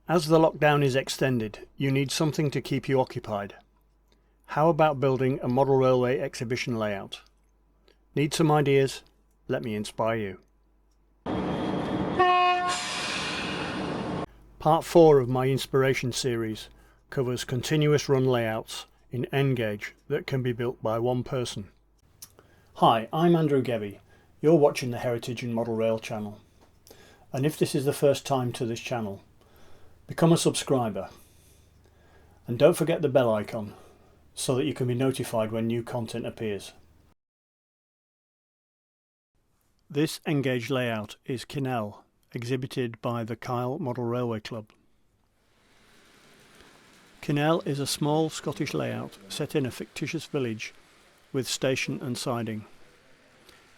As the lockdown is extended, you need something to keep you occupied. How about building a model railway exhibition layout? Need some ideas? Let me inspire you. Part 4 of my inspiration series covers continuous run layouts in N-gauge that can be built by one person. Hi, I'm Andrew Gebby. You're watching the Heritage and Model Rail channel. And if this is the first time to this channel, become a subscriber. And don't forget the bell icon so that you can be notified when new content appears. This N-gauge layout is Canal, exhibited by the Kyle Model Railway Club. Canal is a small Scottish layout set in a fictitious village with station and siding.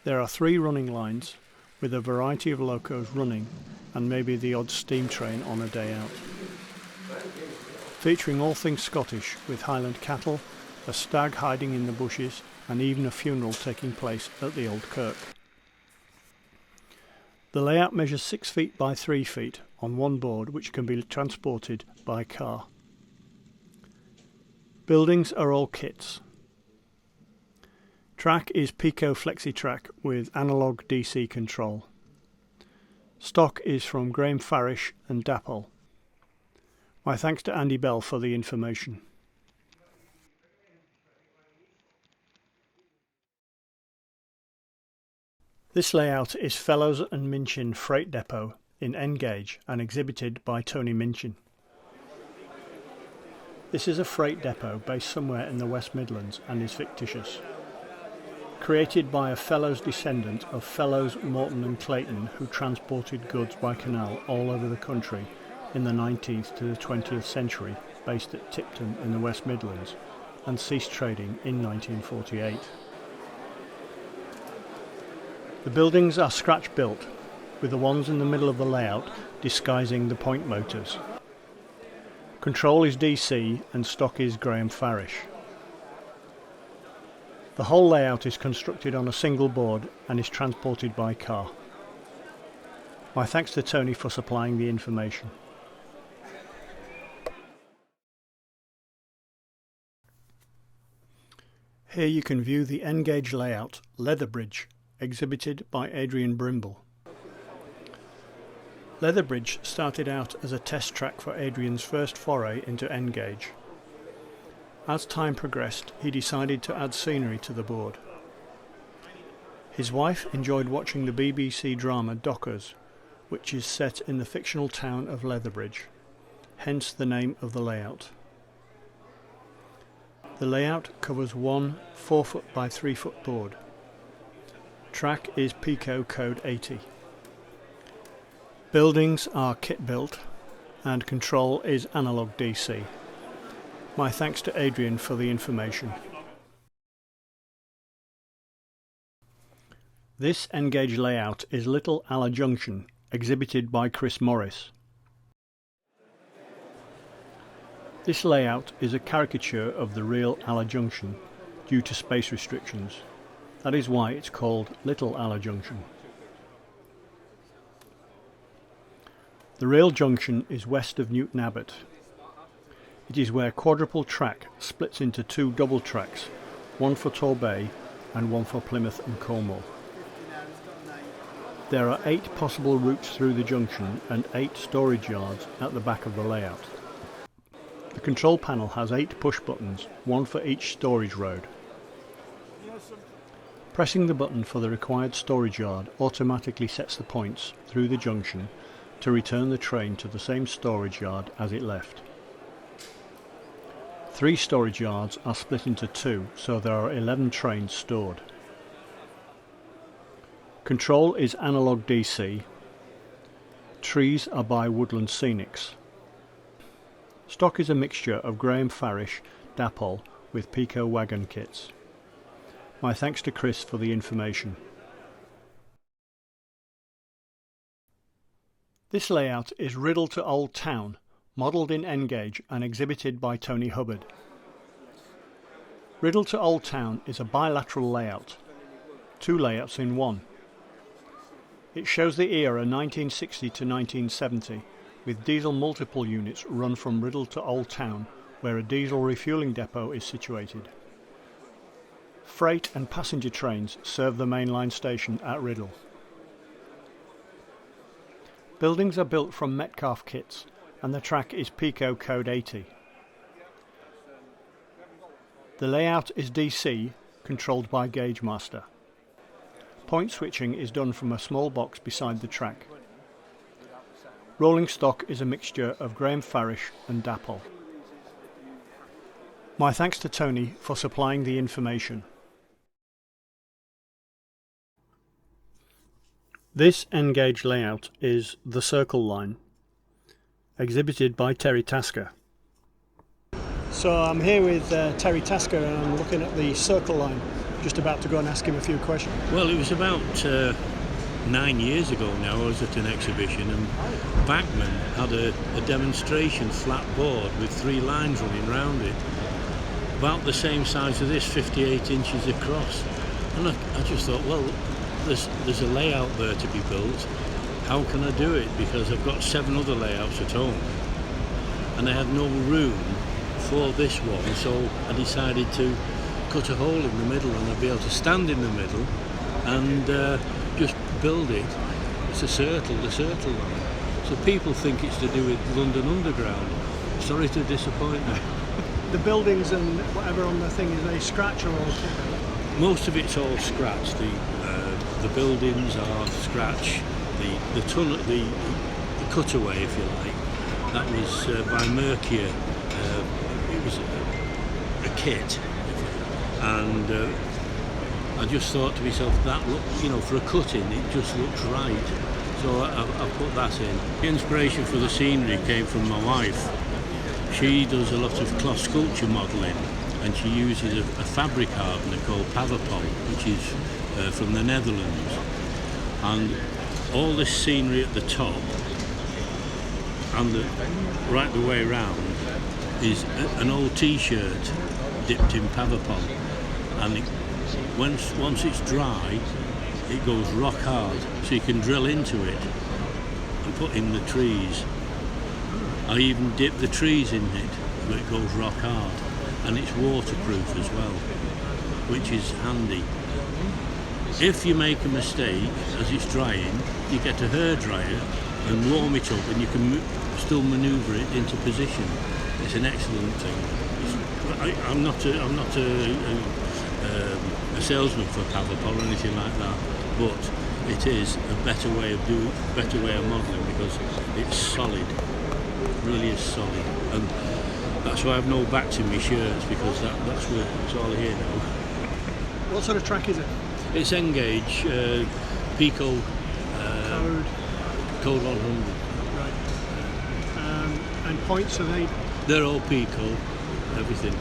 There are 3 running lines with a variety of locos running and maybe the odd steam train on a day out. Featuring all things Scottish with Highland cattle, a stag hiding in the bushes and even a funeral taking place at the old kirk. The layout measures 6 feet by 3 feet on one board which can be transported by car. Buildings are all kits. Track is Pico FlexiTrack with analog DC control. Stock is from Graham Farish and Dapol. My thanks to Andy Bell for the information. This layout is Fellows and Minchin Freight Depot in N-gauge and exhibited by Tony Minchin. This is a freight depot based somewhere in the West Midlands and is fictitious. Created by a Fellows descendant of Fellows, Morton and Clayton, who transported goods by canal all over the country in the 19th to the 20th century, based at Tipton in the West Midlands, and ceased trading in 1948. The buildings are scratch built, with the ones in the middle of the layout disguising the point motors. Control is DC and stock is Graham Farish. The whole layout is constructed on a single board and is transported by car. My thanks to Tony for supplying the information. Here you can view the N-gauge layout Leatherbridge, exhibited by Adrian Brimble. Leatherbridge started out as a test track for Adrian's first foray into N-gauge. As time progressed, he decided to add scenery to the board. His wife enjoyed watching the BBC drama Dockers, which is set in the fictional town of Leatherbridge, hence the name of the layout. The layout covers one 4 foot by 3 foot board. Track is Pico Code 80. Buildings are kit built and control is analog DC. My thanks to Adrian for the information. This N-gauge layout is Little Alla Junction, exhibited by Chris Morris. This layout is a caricature of the real Alla Junction due to space restrictions. That is why it's called Little Alla Junction. The real junction is west of Newton Abbot. It is where quadruple track splits into 2 double tracks, one for Torbay and one for Plymouth and Cornwall. There are 8 possible routes through the junction and 8 storage yards at the back of the layout. The control panel has 8 push buttons, one for each storage road. Pressing the button for the required storage yard automatically sets the points through the junction to return the train to the same storage yard as it left. 3 storage yards are split into 2, so there are 11 trains stored. Control is analog DC. Trees are by Woodland Scenics. Stock is a mixture of Graham Farish, Dapol with Pico wagon kits. My thanks to Chris for the information. This layout is Riddle to Oldtown, modelled in N-gauge and exhibited by Tony Hubbard. Riddle to Oldtown is a bilateral layout, 2 layouts in one. It shows the era 1960 to 1970 with diesel multiple units run from Riddle to Oldtown, where a diesel refuelling depot is situated. Freight and passenger trains serve the mainline station at Riddle. Buildings are built from Metcalfe kits, and the track is Pico Code 80. The layout is DC, controlled by Gauge Master. Point switching is done from a small box beside the track. Rolling stock is a mixture of Graham Farish and Dapple. My thanks to Tony for supplying the information. This N-gauge layout is the Circle Line, exhibited by Terry Tasker. So I'm here with Terry Tasker and I'm looking at the Circle Line, just about to go and ask him a few questions. Well, it was about 9 years ago now. I was at an exhibition and Bachman had a demonstration flat board with 3 lines running round it, about the same size as this, 58 inches across. And I just thought, well, there's a layout there to be built. How can I do it? Because I've got 7 other layouts at home and I had no room for this one, so I decided to cut a hole in the middle and I'd be able to stand in the middle and just build it. It's the Circle Line. So people think it's to do with London Underground. Sorry to disappoint them. The buildings and whatever on the thing, is they scratch or all? Most of it's all scratch. The buildings are scratch. The tunnel, the cutaway, if you like, that was by Mercia. It was a kit, and I just thought to myself, that look, for a cut-in, it just looks right. So I put that in. The inspiration for the scenery came from my wife. She does a lot of cloth sculpture modelling, and she uses a fabric hardener called Pavapol, which is from the Netherlands. And all this scenery at the top and right the way around is an old t-shirt dipped in Pavapol, and once it's dry it goes rock hard, so you can drill into it and put in the trees. I even dip the trees in it so it goes rock hard, and it's waterproof as well, which is handy. If you make a mistake as it's drying, you get a hairdryer and warm it up, and you can still manoeuvre it into position. It's an excellent thing. I'm not a salesman for Pavapol or anything like that, but it is a better way of modelling, because it's solid, really is solid, and that's why I've no backs in my shirts, because that's where it's all here now. What sort of track is it? It's N-gauge, Pico Code 100. Right. And points, are they? They're all Pico, everything.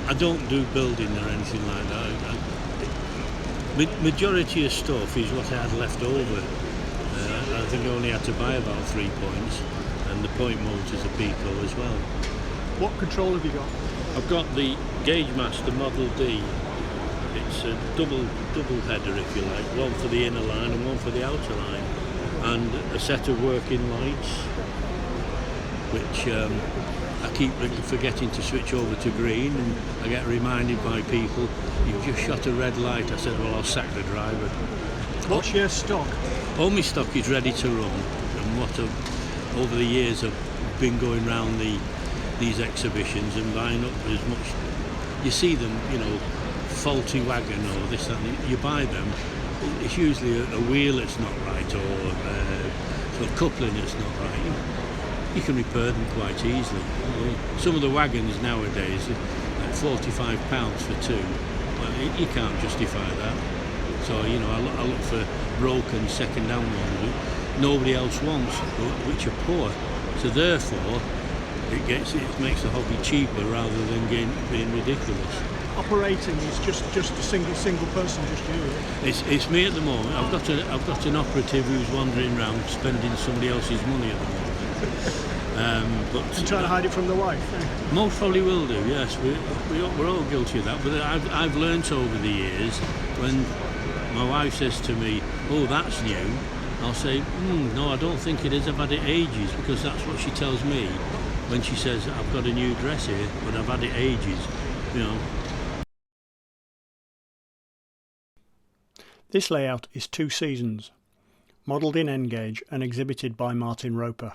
I don't do building or anything like that. Majority of stuff is what I had left over. I think I only had to buy about 3 points, and the point motors are Pico as well. What control have you got? I've got the Gauge Master Model D. It's a double header, if you like, one for the inner line and one for the outer line, and a set of working lights, which I keep forgetting to switch over to green, and I get reminded by people, you've just shot a red light. I said, well, I'll sack the driver. What's your stock? All my stock is ready to run, and what over the years I've been going round these exhibitions and buying up as much. You see them, faulty wagon or this, that, and you buy them. It's usually a wheel that's not right, or coupling that's not right. You can repair them quite easily. Some of the wagons nowadays, like £45 for 2. Well, you can't justify that. So I look for broken second-hand ones that nobody else wants, which are poor. So therefore, it makes the hobby cheaper rather than being ridiculous. Operating is just a single person, just you. It's me at the moment. I've got an operative who's wandering around spending somebody else's money at the moment. And trying to hide it from the wife. Most probably will do. Yes, we're all guilty of that. But I've learnt over the years, when my wife says to me, "Oh, that's new," I'll say, no, I don't think it is, I've had it ages, because that's what she tells me when she says, I've got a new dress here, but I've had it ages, you know. This layout is 2 seasons, modelled in N-gauge and exhibited by Martin Roper.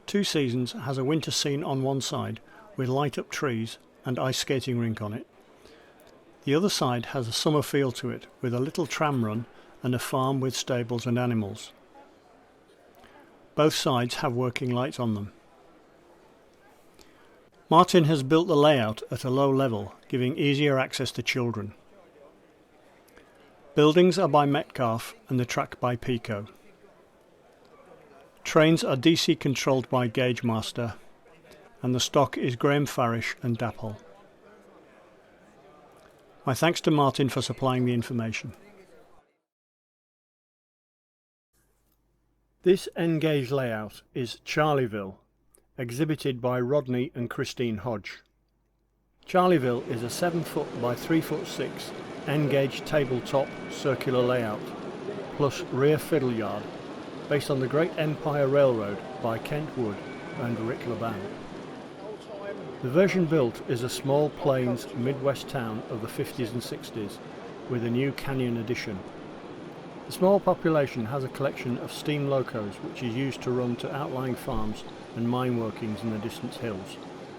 2 seasons has a winter scene on one side with light-up trees and ice skating rink on it. The other side has a summer feel to it, with a little tram run and a farm with stables and animals. Both sides have working lights on them. Martin has built the layout at a low level, giving easier access to children. Buildings are by Metcalfe and the track by Pico. Trains are DC controlled by Gauge Master, and the stock is Graham Farish and Dapple. My thanks to Martin for supplying the information. This N-gauge layout is Charleyville, exhibited by Rodney and Christine Hodge. Charleyville is a 7-foot by 3'6" N-gauge tabletop circular layout, plus rear fiddle yard, based on the Great Empire Railroad by Kent Wood and Rick Laban. The version built is a small plains Midwest town of the 50s and 60s, with a new canyon addition. The small population has a collection of steam locos which is used to run to outlying farms and mine workings in the distant hills,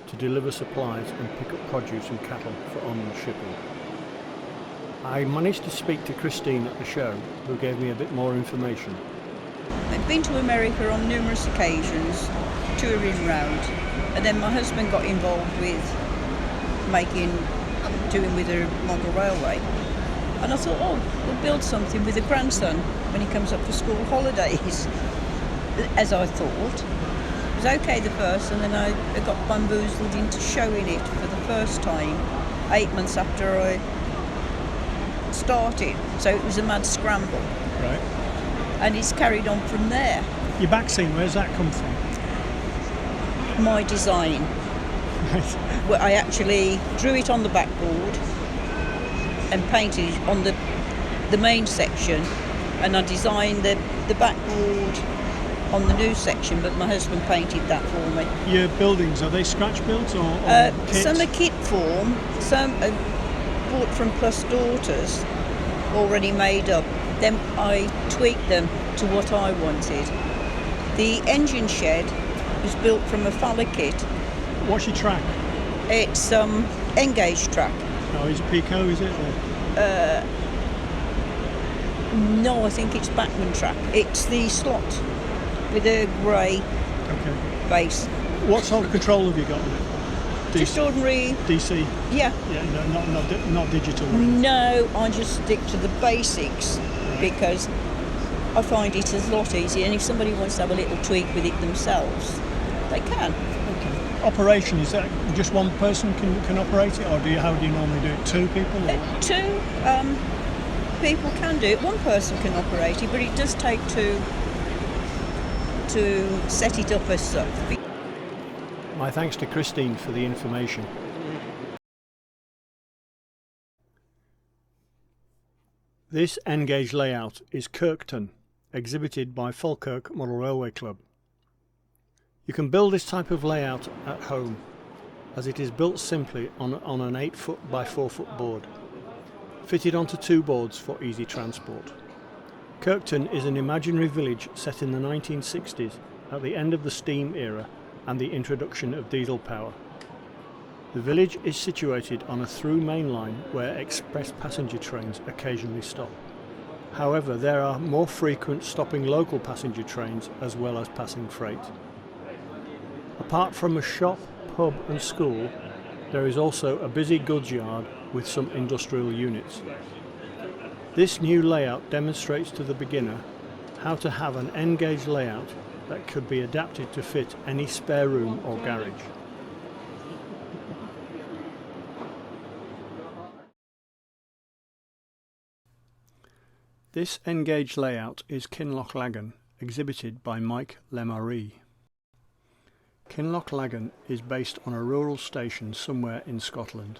to deliver supplies and pick up produce and cattle for onward shipping. I managed to speak to Christine at the show, who gave me a bit more information. I've been to America on numerous occasions, touring round, and then my husband got involved with doing with the model railway. And I thought, we'll build something with a grandson when he comes up for school holidays, as I thought. It was okay the first, and then I got bamboozled into showing it for the first time 8 months after I started, so it was a mad scramble. Right. And it's carried on from there. Your back scene, where's that come from? My design. Right. Well, I actually drew it on the backboard and painted it on the main section, and I designed the backboard on the new section, but my husband painted that for me. Your buildings, are they scratch built or kit? Some are kit form, some are bought from Plus Daughters, already made up. Then I tweaked them to what I wanted. The engine shed was built from a Fowler kit. What's your track? It's N-gauge track. Oh, is it Pico, is it? No, I think it's Bachmann track. It's the slot with a grey base. What sort of control have you got with it? Just ordinary. DC? Yeah. Yeah, not digital. No, I just stick to the basics because I find it a lot easier, and if somebody wants to have a little tweak with it themselves, they can. Okay. Operation, is that just one person can operate it, or how do you normally do it? 2 people? Or? 2 people can do it. 1 person can operate it, but it does take 2 to set it up as such. My thanks to Christine for the information. This N-gauge layout is Kirkton, exhibited by Falkirk Model Railway Club. You can build this type of layout at home, as it is built simply on an 8-foot by 4-foot board, fitted onto 2 boards for easy transport. Kirkton is an imaginary village set in the 1960s at the end of the steam era and the introduction of diesel power. The village is situated on a through main line where express passenger trains occasionally stop. However, there are more frequent stopping local passenger trains as well as passing freight. Apart from a shop, pub and school, there is also a busy goods yard with some industrial units. This new layout demonstrates to the beginner how to have an N-gauge layout that could be adapted to fit any spare room or garage. This N-gauge layout is Kinloch Lagan, exhibited by Mike Lemarie. Kinloch Lagan is based on a rural station somewhere in Scotland.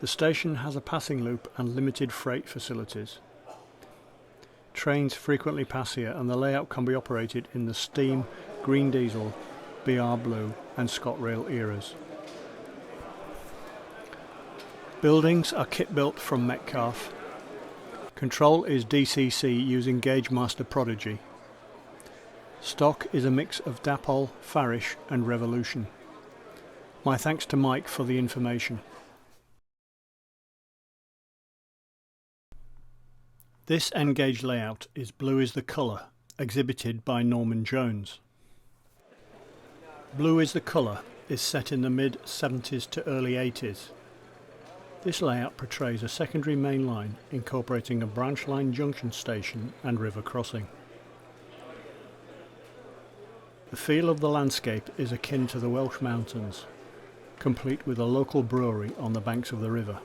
The station has a passing loop and limited freight facilities. Trains frequently pass here and the layout can be operated in the steam, green diesel, BR Blue and ScotRail eras. Buildings are kit built from Metcalfe. Control is DCC using Gagemaster Prodigy. Stock is a mix of Dapol, Farish and Revolution. My thanks to Mike for the information. This N-gauge layout is Blue is the Colour, exhibited by Norman Jones. Blue is the Colour is set in the mid-70s to early 80s. This layout portrays a secondary main line incorporating a branch line junction station and river crossing. The feel of the landscape is akin to the Welsh Mountains, complete with a local brewery on the banks of the river.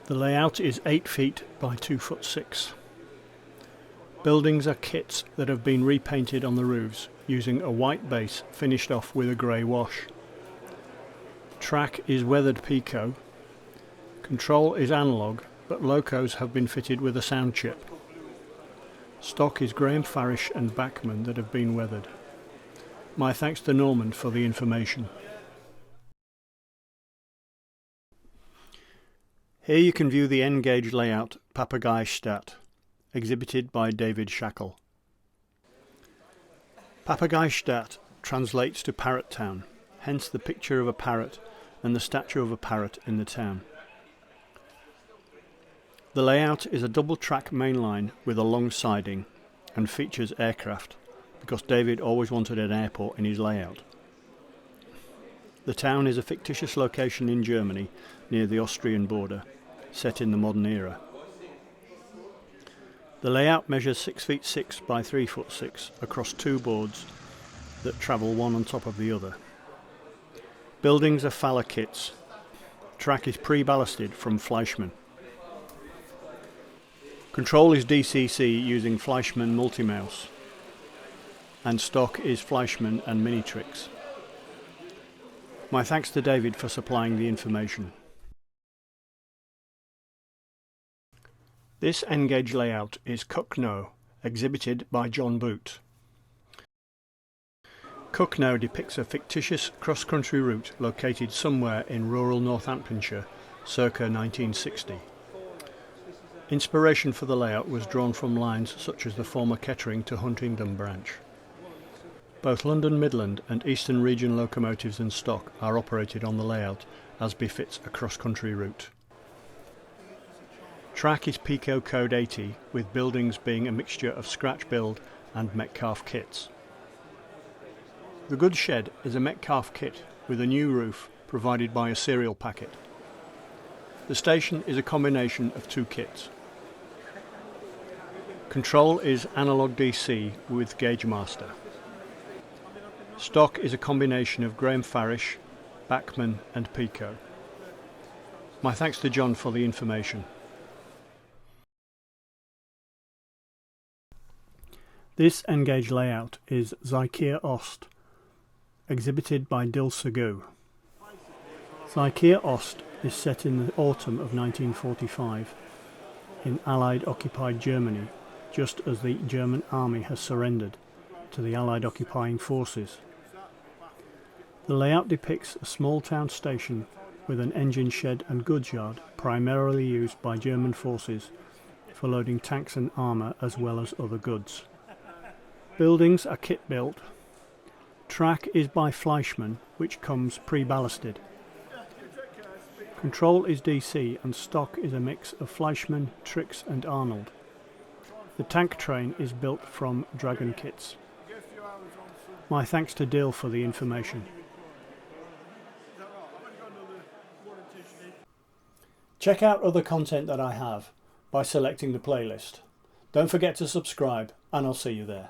The layout is 8 feet by 2 foot 6. Buildings are kits that have been repainted on the roofs using a white base finished off with a grey wash. Track is weathered Pico. Control is analogue, but locos have been fitted with a sound chip. Stock is Graham Farish and Bachman that have been weathered. My thanks to Norman for the information. Here you can view the N-gauge layout Papageistadt, exhibited by David Shackle. Papageistadt translates to Parrot Town, hence the picture of a parrot and the statue of a parrot in the town. The layout is a double-track main line with a long siding and features aircraft, because David always wanted an airport in his layout. The town is a fictitious location in Germany near the Austrian border, set in the modern era. The layout measures 6 feet 6 by 3 foot 6 across 2 boards that travel one on top of the other. Buildings are Faller kits. Track is pre-ballasted from Fleischmann. Control is DCC using Fleischmann Multimouse, and stock is Fleischmann and Minitrix. My thanks to David for supplying the information. This N-gauge layout is Cucknow, exhibited by John Boot. Cucknow depicts a fictitious cross-country route located somewhere in rural Northamptonshire, circa 1960. Inspiration for the layout was drawn from lines such as the former Kettering to Huntingdon branch. Both London Midland and Eastern Region locomotives and stock are operated on the layout as befits a cross-country route. Track is Pico Code 80, with buildings being a mixture of scratch build and Metcalfe kits. The goods shed is a Metcalfe kit with a new roof provided by a serial packet. The station is a combination of 2 kits. Control is analog DC with Gagemaster. Stock is a combination of Graham Farish, Bachman and Pico. My thanks to John for the information. This N-gauge layout is Zykia Ost, exhibited by Dil Sagu. Zykia Ost is set in the autumn of 1945 in Allied occupied Germany, just as the German army has surrendered to the Allied occupying forces. The layout depicts a small town station with an engine shed and goods yard primarily used by German forces for loading tanks and armour as well as other goods. Buildings are kit built. Track is by Fleischmann, which comes pre-ballasted. Control is DC and stock is a mix of Fleischmann, Trix and Arnold. The tank train is built from Dragon kits. My thanks to Dill for the information. Check out other content that I have by selecting the playlist. Don't forget to subscribe and I'll see you there.